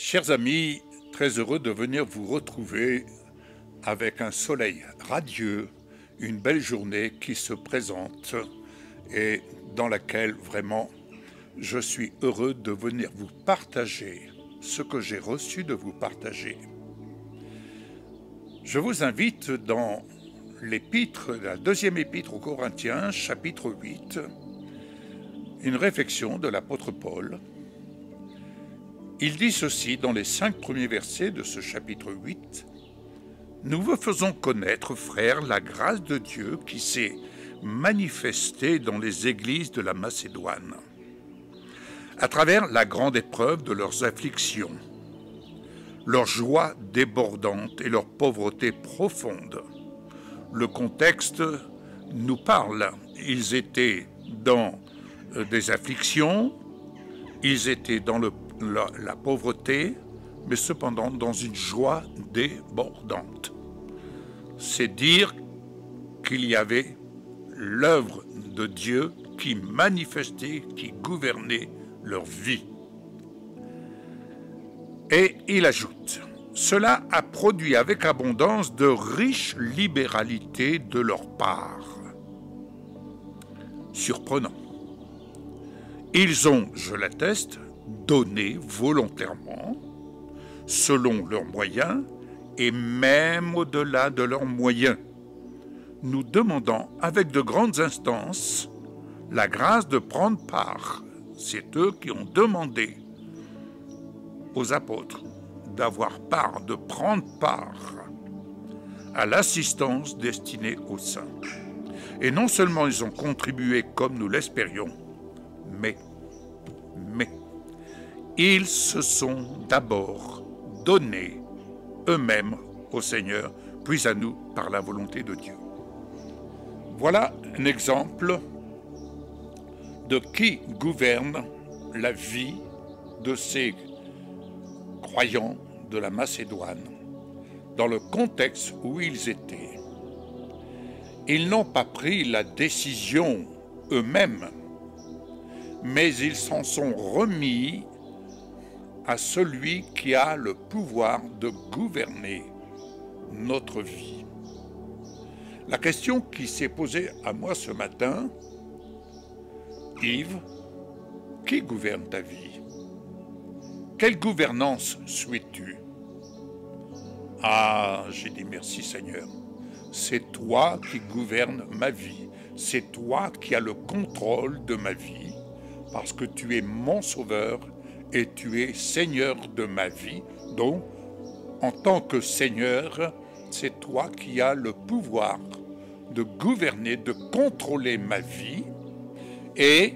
Chers amis, très heureux de venir vous retrouver avec un soleil radieux, une belle journée qui se présente et dans laquelle vraiment je suis heureux de venir vous partager ce que j'ai reçu de vous partager. Je vous invite dans l'épître, la deuxième épître aux Corinthiens, chapitre 8, une réflexion de l'apôtre Paul. Il dit ceci dans les 5 premiers versets de ce chapitre 8. « Nous vous faisons connaître, frères, la grâce de Dieu qui s'est manifestée dans les églises de la Macédoine, à travers la grande épreuve de leurs afflictions, leur joie débordante et leur pauvreté profonde. » Le contexte nous parle. Ils étaient dans des afflictions, ils étaient dans la pauvreté, mais cependant dans une joie débordante. C'est dire qu'il y avait l'œuvre de Dieu qui manifestait, qui gouvernait leur vie. Et il ajoute, « Cela a produit avec abondance de riches libéralités de leur part. » Surprenant. Ils ont, je l'atteste, donné volontairement, selon leurs moyens, et même au-delà de leurs moyens, nous demandant avec de grandes instances la grâce de prendre part. C'est eux qui ont demandé aux apôtres d'avoir part, de prendre part à l'assistance destinée aux saints. Et non seulement ils ont contribué comme nous l'espérions, mais ils se sont d'abord donnés eux-mêmes au Seigneur, puis à nous par la volonté de Dieu. Voilà un exemple de qui gouverne la vie de ces croyants de la Macédoine, dans le contexte où ils étaient. Ils n'ont pas pris la décision eux-mêmes, mais ils s'en sont remis à celui qui a le pouvoir de gouverner notre vie. La question qui s'est posée à moi ce matin, Yves, qui gouverne ta vie? Quelle gouvernance souhaites-tu? Ah, j'ai dit merci Seigneur, c'est toi qui gouvernes ma vie, c'est toi qui as le contrôle de ma vie, parce que tu es mon sauveur et tu es Seigneur de ma vie. Donc, en tant que Seigneur, c'est toi qui as le pouvoir de gouverner, de contrôler ma vie et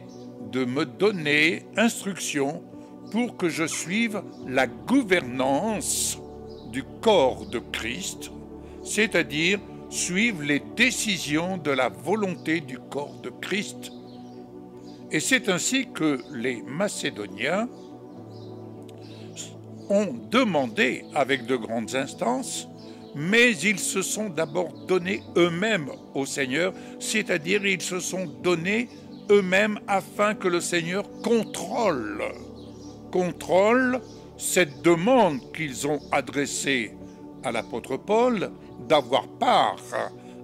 de me donner instruction pour que je suive la gouvernance du corps de Christ, c'est-à-dire suivre les décisions de la volonté du corps de Christ. Et c'est ainsi que les Macédoniens ont demandé avec de grandes instances, mais ils se sont d'abord donnés eux-mêmes au Seigneur, c'est-à-dire ils se sont donnés eux-mêmes afin que le Seigneur contrôle cette demande qu'ils ont adressée à l'apôtre Paul d'avoir part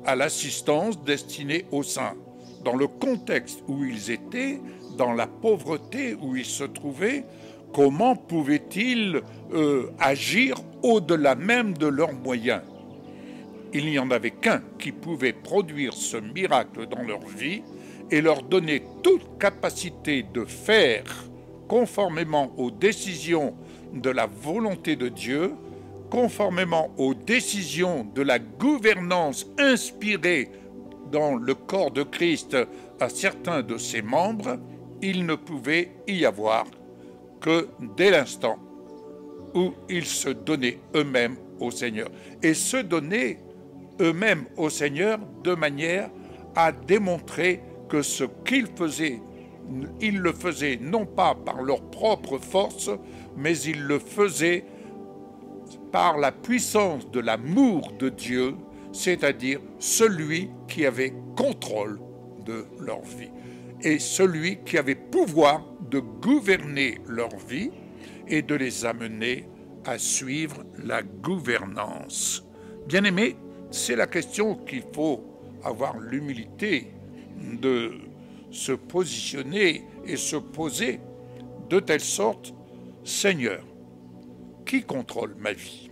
à l'assistance destinée aux saints. Dans le contexte où ils étaient, dans la pauvreté où ils se trouvaient, comment pouvaient-ils agir au-delà même de leurs moyens? Il n'y en avait qu'un qui pouvait produire ce miracle dans leur vie et leur donner toute capacité de faire conformément aux décisions de la volonté de Dieu, conformément aux décisions de la gouvernance inspirée dans le corps de Christ à certains de ses membres. Il ne pouvait y avoir que dès l'instant où ils se donnaient eux-mêmes au Seigneur. Et se donner eux-mêmes au Seigneur de manière à démontrer que ce qu'ils faisaient, ils le faisaient non pas par leur propre force, mais ils le faisaient par la puissance de l'amour de Dieu, c'est-à-dire celui qui avait contrôle de leur vie et celui qui avait pouvoir de gouverner leur vie et de les amener à suivre la gouvernance. Bien-aimés, c'est la question qu'il faut avoir l'humilité de se positionner et se poser de telle sorte, Seigneur, qui contrôle ma vie?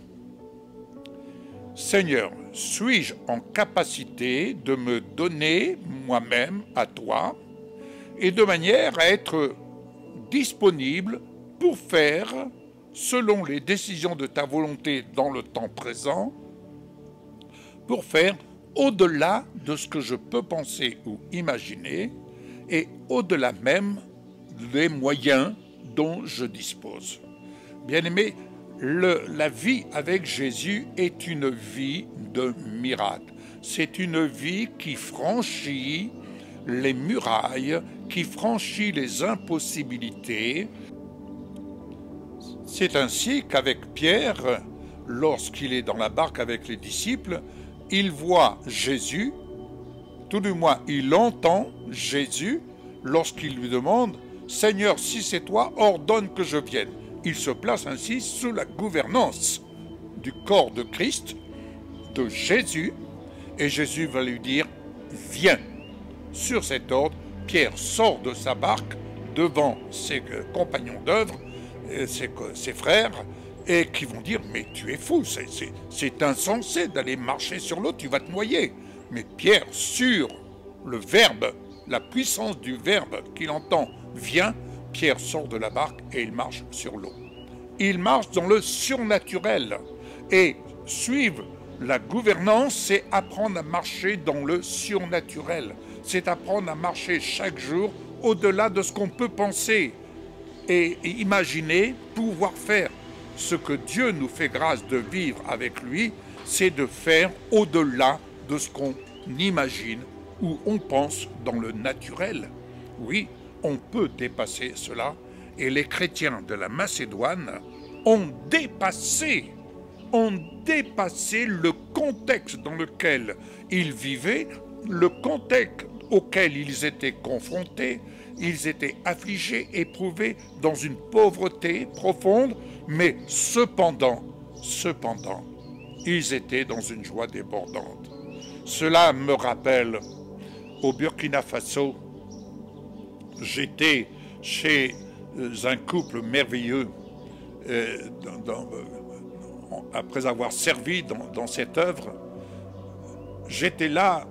Seigneur, suis-je en capacité de me donner moi-même à toi et de manière à être disponible pour faire, selon les décisions de ta volonté dans le temps présent, pour faire au-delà de ce que je peux penser ou imaginer et au-delà même des moyens dont je dispose. Bien-aimés, la vie avec Jésus est une vie de miracle. C'est une vie qui franchit les murailles, qui franchit les impossibilités. C'est ainsi qu'avec Pierre, lorsqu'il est dans la barque avec les disciples, il voit Jésus, tout du moins il entend Jésus lorsqu'il lui demande « Seigneur, si c'est toi, ordonne que je vienne ». Il se place ainsi sous la gouvernance du corps de Christ, de Jésus, et Jésus va lui dire « Viens ». Sur cet ordre, Pierre sort de sa barque devant ses compagnons d'œuvre, ses frères, et qui vont dire « Mais tu es fou, c'est insensé d'aller marcher sur l'eau, tu vas te noyer ». Mais Pierre, sur le verbe, la puissance du verbe qu'il entend « Viens », Pierre sort de la barque et il marche sur l'eau. Il marche dans le surnaturel. Et suivre la gouvernance, c'est apprendre à marcher dans le surnaturel. C'est apprendre à marcher chaque jour au-delà de ce qu'on peut penser et imaginer, pouvoir faire. Ce que Dieu nous fait grâce de vivre avec lui, c'est de faire au-delà de ce qu'on imagine ou on pense dans le naturel. Oui, on peut dépasser cela, et les chrétiens de la Macédoine ont dépassé le contexte dans lequel ils vivaient, le contexte auquel ils étaient confrontés. Ils étaient affligés, éprouvés dans une pauvreté profonde, mais cependant, ils étaient dans une joie débordante. Cela me rappelle, au Burkina Faso, j'étais chez un couple merveilleux, après avoir servi dans cette œuvre. J'étais là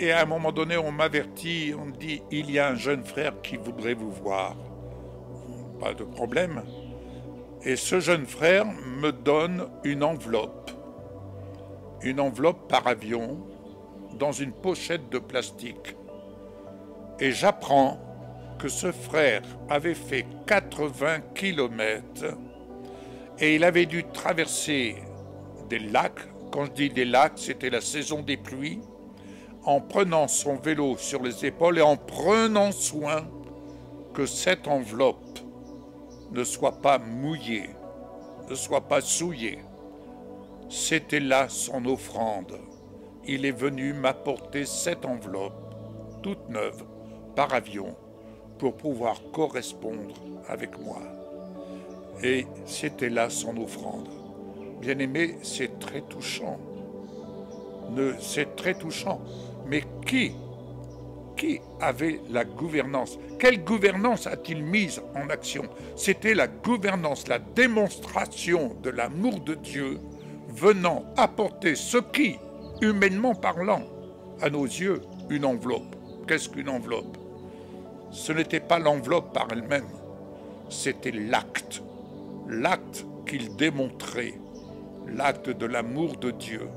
et à un moment donné on m'avertit, on me dit « Il y a un jeune frère qui voudrait vous voir ». Pas de problème. Et ce jeune frère me donne une enveloppe par avion dans une pochette de plastique. Et j'apprends que ce frère avait fait 80 kilomètres et il avait dû traverser des lacs. Quand je dis des lacs, c'était la saison des pluies, en prenant son vélo sur les épaules et en prenant soin que cette enveloppe ne soit pas mouillée, ne soit pas souillée. C'était là son offrande. Il est venu m'apporter cette enveloppe, toute neuve, par avion, pour pouvoir correspondre avec moi. Et c'était là son offrande. Bien-aimé, c'est très touchant. C'est très touchant. Mais qui avait la gouvernance? Quelle gouvernance a-t-il mise en action? C'était la gouvernance, la démonstration de l'amour de Dieu venant apporter ce qui, humainement parlant, à nos yeux, une enveloppe. Qu'est-ce qu'une enveloppe? Ce n'était pas l'enveloppe par elle-même, c'était l'acte qu'il démontrait, l'acte de l'amour de Dieu.